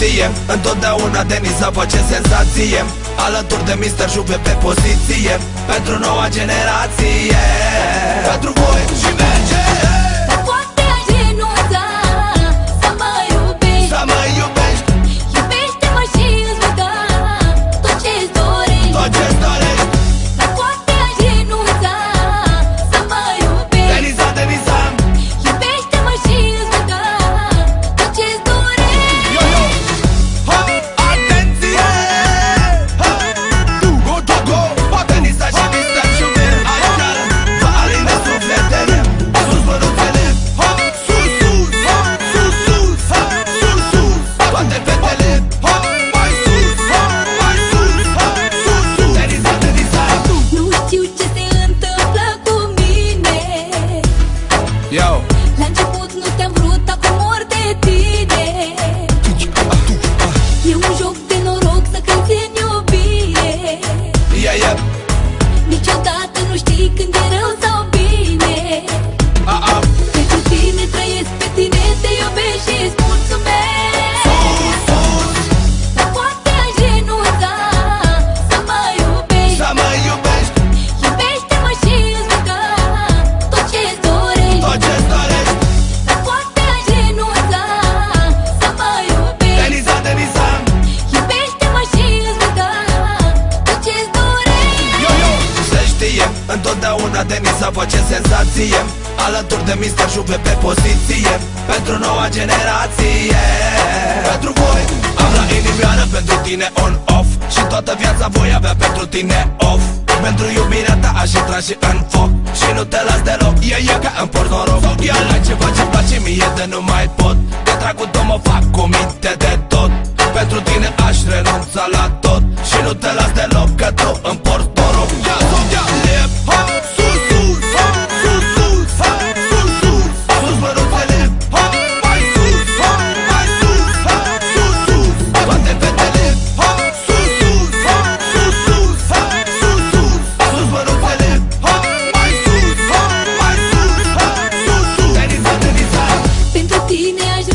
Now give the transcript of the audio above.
știe, întotdeauna Denisa face senzație, alături de Mr. Juve pe poziție, pentru noua generație, pentru voi și merge. Poate aș renunța să mă iubești, Să mă iubești, iubește-mă și îți voi da tot ce-ți dorești. tot ce-ți dorești. Poate aș renunța să mă iubești, Denisa, Denisa, iubește-mă și îți voi da tot ce-ți dorești. yo, yo, ha, atenție, ha, go, go, go, ha, Denisa și Mr. Juve, aici vă alină sufletele, sus mânuțele, ha, sus, sus, ha, sus, sus, ha, sus, sus, toate fetele, ha, mai sus, ha, mai sus, ha, sus, sus, Denisa, Denisa, Nu știu ce se întâmplă cu mine, yo, la început nu te-am vrut, acum mor de tine. E un joc de noroc să cânti în iubire, yeah, yeah, niciodată nu știi când e rău sau bine. Pentru tine trăiesc, pe tine te iubesc și îți mulțumesc. Dar poate aș renunța să mă iubești, să mă iubești, iubește-mă și îți voi da tot ce-ți dorești. tot ce-ți dorești, Dar poate aș renunța să mă iubești, Denisa, Denisa, iubește-mă și îți voi da tot ce-ți dorești. yo, yo, se știe, întotdeauna Denisa face senzație, alături de Mr. Juve pe poziție, pentru noua generație, pentru voi am la inimioară, pentru tine on-off, și toată viața voi avea pentru tine off. Pentru iubirea ta aș intra și în foc, și nu te las deloc, e ca în porn noroc. Iar ai ceva ce-mi place mie de nu mai pot, de dragul tău mă fac cu minte de tot. Pentru tine aș renunța la tot, și nu te las deloc, că tu îmi porți noroc. Lep, ha, sus, sus, ha, sus, sus, ha, sus, sus, sus măruțele, ha, mai sus, ha, mai sus, ha, sus, sus, toate fetele, ha, sus, sus, ha, sus, sus, ha, sus, sus, sus măruțele, ha, mai sus, ha, mai sus, ha, sus, sus, Denisa, Denisa, Pentru tine aș